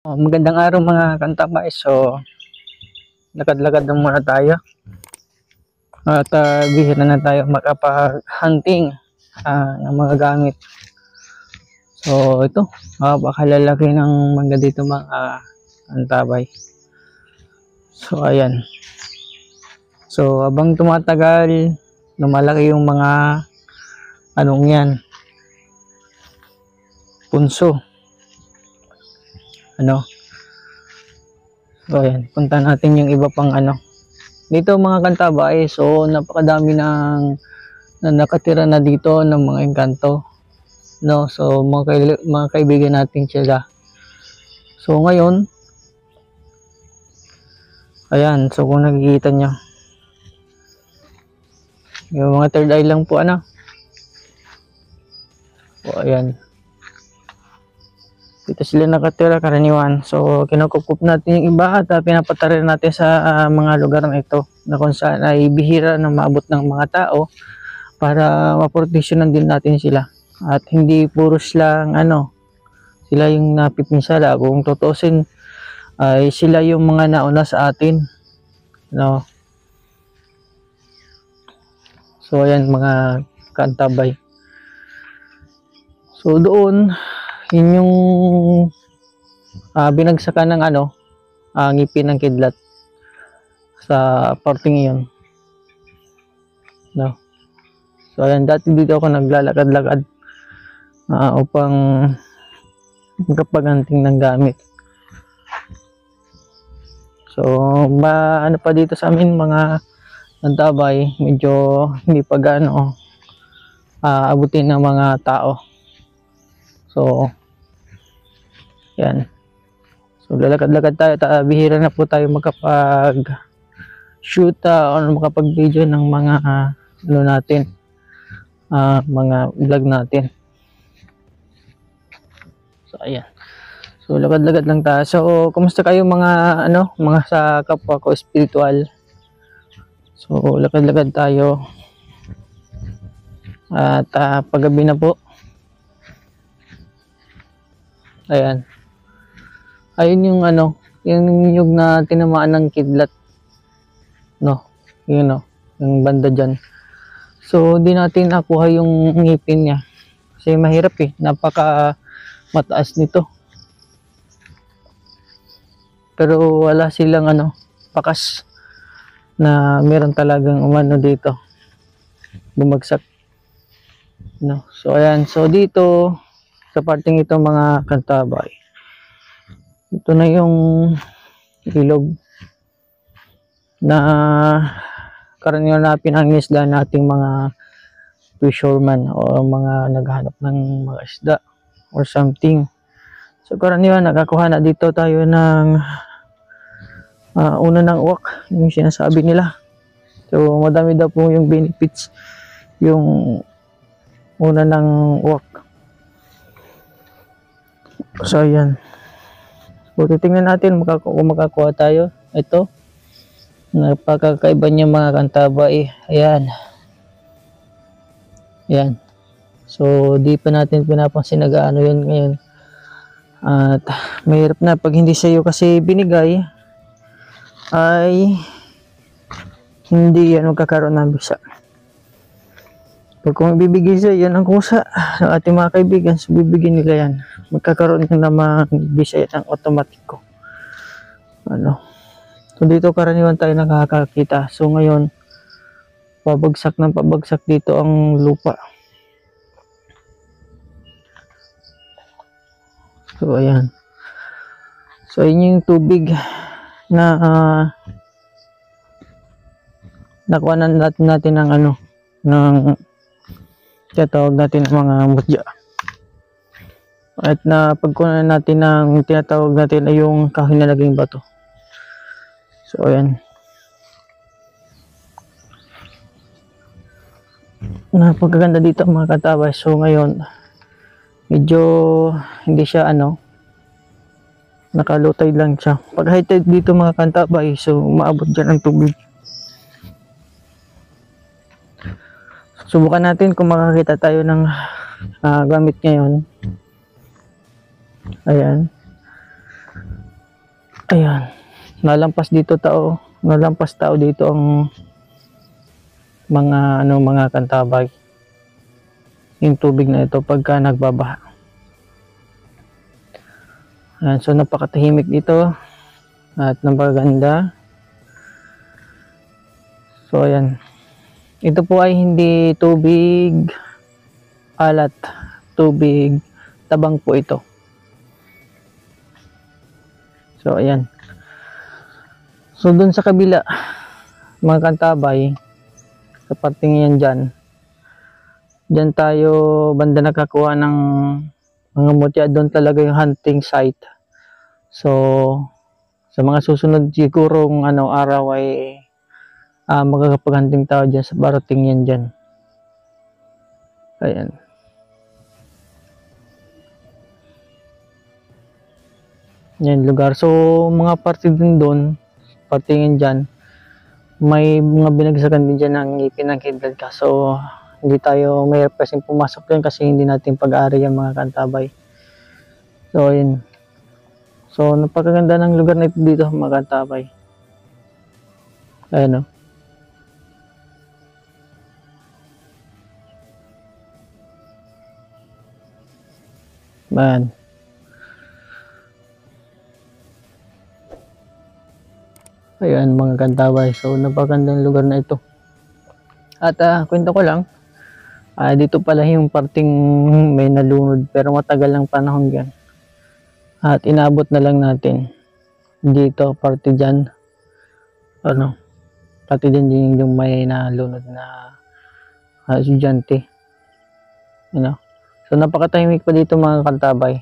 Magandang araw mga kantabay. So, lakad-lakad na muna tayo. At bihira na tayo makapag-hunting ng mga gamit. So, ito. Napakalalaki ng mangga dito mga kantabay. So, ayan. So, habang tumatagal, lumalaki yung mga anong yan. Punso. So, ayan. Punta natin yung iba pang dito mga kantabay. So, napakadami na nakatira na dito ng mga engkanto. So, mga kaibigan natin sila. So, ngayon, ayan. So, kung nakikita nyo, yung mga third eye lang po, So, ayan. Dito sila nakatira karaniwan. So, kinukukup natin yung iba at pinapatara natin sa mga lugar na ito na kung saan ay bihira na maabot ng mga tao para maproteksyonan din natin sila. At hindi puros lang sila yung napipinsala. Kung tutusin ay sila yung mga nauna sa atin. So, ayan mga kantabay. So, doon yun yung binagsakan ng ngipin ng kidlat sa parting iyon. So ayan, dati dito ako naglalakad-lakad upang magkapaganting ng gamit. So ano pa dito sa amin mga kantabay, medyo hindi pa gaano abutin ng mga tao. So, yan. So, lalakad-lakad tayo. Bihira na po tayo makapag-shoot o makapag-video ng mga natin. Mga vlog natin. So, ayan. So, lakad-lakad lang tayo. So, kumusta kayo mga mga sa kapwa ko spiritual? So, lakad-lakad tayo. At paggabi na po. Ayan. Ayun yung yung nyug na tinamaan ng kidlat. Yun yung banda dyan. So, hindi natin nakuha yung ngipin niya. Kasi mahirap napaka mataas nito. Pero wala silang pakas na meron talagang umano dito. Bumagsak. So, ayan. So, dito sa parting ito mga kantabay, ito na yung ilog na karaniwan na pinangisda nating mga fisherman o mga naghahanap ng mga isda or something. So karaniwan nakakuha na dito tayo ng una ng uwak, yung sinasabi nila. So madami daw po yung benefits yung una ng uwak. So, ayan. So, titingnan natin kung makakuha tayo. Ito. Napakakaiba niya mga kantabay. Ayan. Ayan. So, di pa natin pinapansin nag-ano yun ngayon. At mahirap na pag hindi sa'yo kasi binigay ay hindi yan magkakaroon ng bisa. Pag kung ibibigay sa yan ang kusa ng ating mga kaibigan, so bibigyan nila yan. Magkakaroon ng naman bisa ng automatiko. So dito karaniwan tayo nakakakita. So ngayon, pabagsak ng pabagsak dito ang lupa. So ayan. So yun yung tubig na nakuha natin ng ng tinatawag natin ng mga mutya. At na pagkunan natin ng tinatawag natin ay yung kahoy na naging bato. So ayan. Napagaganda dito mga katabay. So ngayon medyo hindi siya nakalutay lang siya. Pag high tide dito mga kantabay, so maabot dyan ang tubig. Subukan natin kung makakita tayo ng gamit ngayon. Ayan. Ayan. Nalampas tao dito ang mga kantabay. Yung tubig na ito pagka nagbabaha. Ayan, so napakatahimik dito at napakaganda. So ayan. Ito po ay hindi tubig alat, tubig tabang po ito. So ayan. So dun sa kabila, mga kantabay, sa parting yan dyan tayo banda nakakuha ng mga mutya. Doon talaga yung hunting site. So sa mga susunod sigurong araw ay magkakapag-hunting tayo dyan sa barating yan dyan. Ayan. Yan lugar. So mga parte din doon, partingin dyan, may mga binagsakan din dyan ng ngipin ng kidlat ka. So hindi tayo may kasing pumasok dyan kasi hindi natin pag-aari yung mga kantabay. So yun. So napakaganda ng lugar na ito dito mga kantabay. Ayan o. Ayan. Ayan mga kantabay. So napakagandang lugar na ito. At kwento ko lang, dito pala yung parting may nalunod pero matagal lang panahon yan. At inabot na lang natin dito, parte dyan. Parte dyan yung may nalunod na estudyante. So napakatahimik pa dito mga kantabay.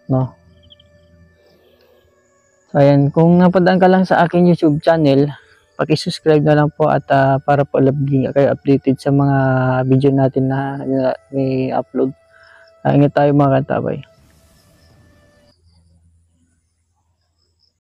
No? So ayan, kung napadaan ka lang sa aking YouTube channel, paki-subscribe na lang po at para po lagi kayo updated sa mga video natin na may upload. Ingat tayo mga kantabay.